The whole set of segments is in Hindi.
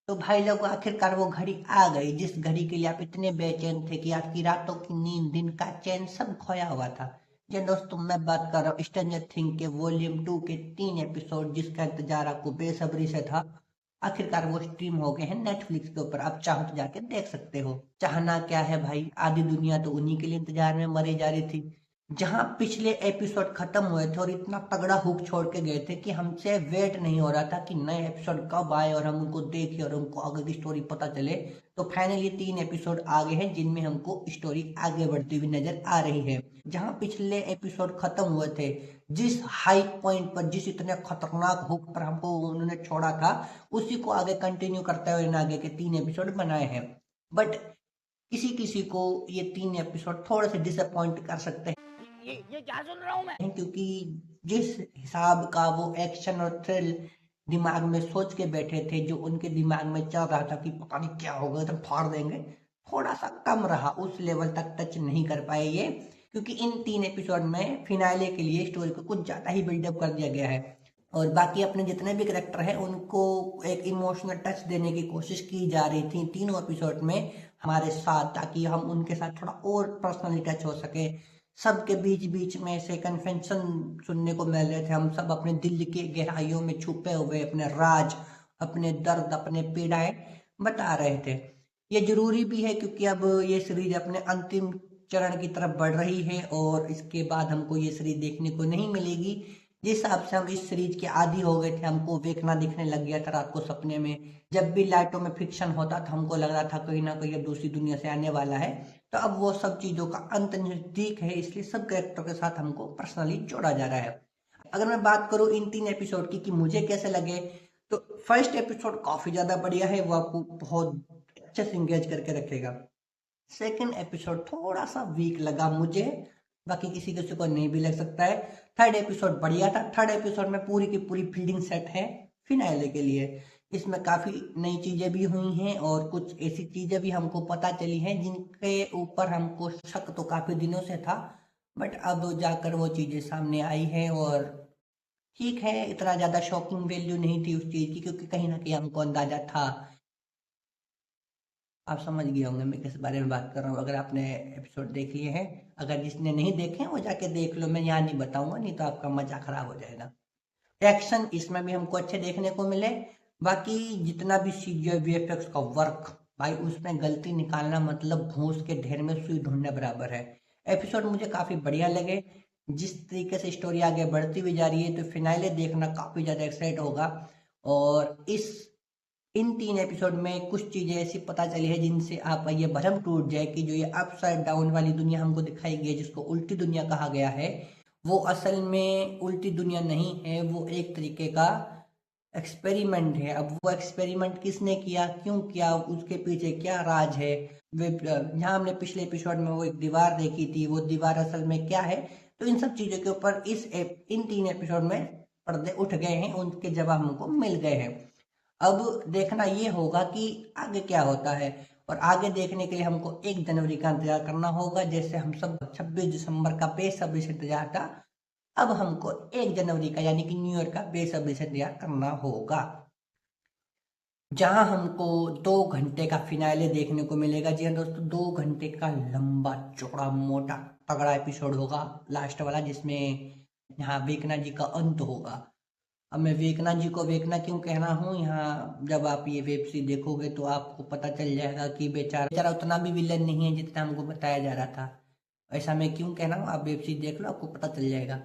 तो भाई लोग आखिरकार वो घड़ी आ गई जिस घड़ी के लिए आप इतने बेचैन थे कि आपकी रातों की नींद दिन का चैन सब खोया हुआ था। जी दोस्तों, मैं बात कर रहा हूँ स्ट्रेंजर थिंग के वॉल्यूम 2 के 3 एपिसोड जिसका इंतजार आपको बेसब्री से था। आखिरकार वो स्ट्रीम हो गए हैं नेटफ्लिक्स के ऊपर, आप चाहो तो जाके देख सकते हो। चाहना क्या है भाई, आधी दुनिया तो उन्हीं के लिए इंतजार में मरी जा रही थी। जहां पिछले एपिसोड खत्म हुए थे और इतना तगड़ा हुक छोड़ के गए थे कि हमसे वेट नहीं हो रहा था कि नए एपिसोड कब आए और हम उनको देखें और हमको आगे की स्टोरी पता चले। तो फाइनली 3 एपिसोड आगे हैं जिनमें हमको स्टोरी आगे बढ़ती हुई नजर आ रही है। जहां पिछले एपिसोड खत्म हुए थे, जिस हाई पॉइंट पर, जिस इतने खतरनाक हुक पर हमको उन्होंने छोड़ा था, उसी को आगे कंटिन्यू करते हुए इन आगे के 3 एपिसोड बनाए हैं। बट किसी किसी को ये 3 एपिसोड थोड़े से डिसअपॉइंट कर सकते हैं। ये क्या सुन रहा हूँ मैं, क्योंकि जिस हिसाब का वो एक्शन और थ्रिल दिमाग में सोच के बैठे थे, जो उनके दिमाग में चल रहा था कि पता नहीं क्या होगा तो फाड़ देंगे, थोड़ा सा कम रहा, उस लेवल तक टच नहीं कर पाए ये। क्योंकि इन 3 एपिसोड में फिनाले के लिए स्टोरी को कुछ ज्यादा ही बिल्डअप कर दिया गया है और बाकी अपने जितने भी करेक्टर हैं उनको एक इमोशनल टच देने की कोशिश की जा रही थी तीनों एपिसोड में हमारे साथ, ताकि हम उनके साथ थोड़ा और पर्सनली टच हो सके। सबके बीच बीच में से कन्फेशन सुनने को मिल रहे थे, हम सब अपने दिल के गहराइयों में छुपे हुए अपने राज, अपने दर्द, अपने पीड़ाएं बता रहे थे। ये जरूरी भी है क्योंकि अब ये सीरीज अपने अंतिम चरण की तरफ बढ़ रही है और इसके बाद हमको ये सीरीज देखने को नहीं मिलेगी। जिस हिसाब से हम इस सीरीज के आदी हो गए थे, हमको देखना दिखने लग गया था रात को सपने में, जब भी लाइटों में फिक्शन होता था हमको लग रहा था कहीं ना कहीं अब दूसरी दुनिया से आने वाला है। तो अब वो सब चीजों का अंत नजदीक है, इसलिए सब कैरेक्टर के साथ हमको पर्सनली जोड़ा जा रहा है। अगर मैं बात करूं इन 3 एपिसोड की कि मुझे कैसे लगे, तो फर्स्ट एपिसोड काफी ज्यादा बढ़िया है, वो आपको बहुत अच्छे से इंगेज करके रखेगा। सेकंड एपिसोड थोड़ा सा वीक लगा मुझे, बाकी किसी किसी को नहीं भी लग सकता है। थर्ड एपिसोड बढ़िया था, थर्ड एपिसोड में पूरी की पूरी फील्डिंग सेट है फिनाले के लिए। इसमें काफी नई चीजें भी हुई हैं और कुछ ऐसी चीजें भी हमको पता चली हैं जिनके ऊपर हमको शक तो काफी दिनों से था, बट अब जाकर वो चीजें सामने आई है। और ठीक है, इतना ज्यादा शॉकिंग वैल्यू नहीं थी उस चीज की क्योंकि कहीं ना कहीं हमको अंदाजा था। आप समझ गए होंगे मैं किस बारे में बात कर रहा हूँ अगर आपने एपिसोड देख लिए हैं। अगर जिसने नहीं देखे वो जाके देख लो, मैं यहाँ नहीं बताऊंगा, नहीं तो आपका मजा खराब हो जाएगा। एक्शन इसमें भी हमको अच्छे देखने को मिले। बाकी जितना भी सीजीआई वीएफएक्स का वर्क, भाई उसमें गलती निकालना मतलब भूस के ढेर में सुई ढूंढने बराबर है। एपिसोड मुझे काफी बढ़िया लगे। जिस तरीके से स्टोरी आगे बढ़ती हुई जा रही है तो फिनाले देखना काफी ज्यादा एक्साइट होगा। और इस इन 3 एपिसोड में कुछ चीजें ऐसी पता चली है जिनसे आपका ये भ्रम टूट जाए कि जो ये अपसाइड डाउन वाली दुनिया हमको दिखाई गई है, जिसको उल्टी दुनिया कहा गया है, वो असल में उल्टी दुनिया नहीं है, वो एक तरीके का एक्सपेरिमेंट है। अब वो एक्सपेरिमेंट किसने किया, क्यों किया, उसके पीछे क्या राज है, यहाँ हमने पिछले एपिसोड में वो एक दीवार देखी थी, वो दीवार असल में क्या है। तो इन सब चीजों के ऊपर इन 3 एपिसोड में पर्दे उठ गए हैं, उनके जवाब हमको मिल गए हैं। अब देखना ये होगा कि आगे क्या होता है। और आगे देखने के लिए हमको 1 जनवरी का इंतजार करना होगा, जैसे हम सब 26 दिसंबर का बेसब्री से इंतजार था। अब हमको 1 जनवरी का यानी कि न्यू ईयर का बेसब्री से इंतजार करना होगा, जहां हमको 2 घंटे का फिनाले देखने को मिलेगा। जी हाँ दोस्तों, 2 घंटे का लंबा चौड़ा मोटा तगड़ा एपिसोड होगा लास्ट वाला, जिसमें यहाँ वेकना जी का अंत होगा। अब मैं वेकना जी को वेकना क्यों कह रहा हूँ, यहाँ जब आप ये वेब सीरीज देखोगे तो आपको पता चल जाएगा कि बेचारा बेचारा उतना भी विलन नहीं है जितना हमको बताया जा रहा था। ऐसा मैं क्यों कह रहा हूँ, आप वेब सीरीज देख लो आपको पता चल जाएगा।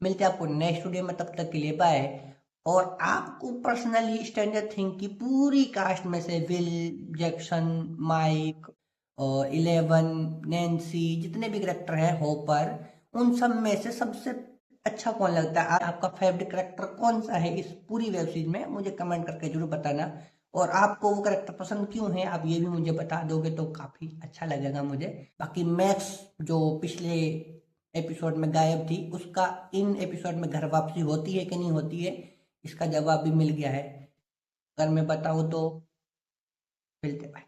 मिलते हैं आपको नेक्स्ट वीडियो में, तब तक के लिए बाय। और आपको पर्सनली स्ट्रेंजर थिंग की पूरी कास्ट में से विल, जैक्सन, माइक और 11, नैन्सी, जितने भी करेक्टर हैं, होपर, उन सब में से सबसे अच्छा कौन लगता है, आपका फेवरेट करेक्टर कौन सा है इस पूरी वेब सीरीज में, मुझे कमेंट करके जरूर बताना। और आपको वो करेक्टर पसंद क्यों है आप ये भी मुझे बता दोगे तो काफी अच्छा लगेगा मुझे। बाकी मैक्स जो पिछले एपिसोड में गायब थी, उसका इन एपिसोड में घर वापसी होती है कि नहीं होती है, इसका जवाब भी मिल गया है। अगर मैं बताऊं तो मिलते हैं।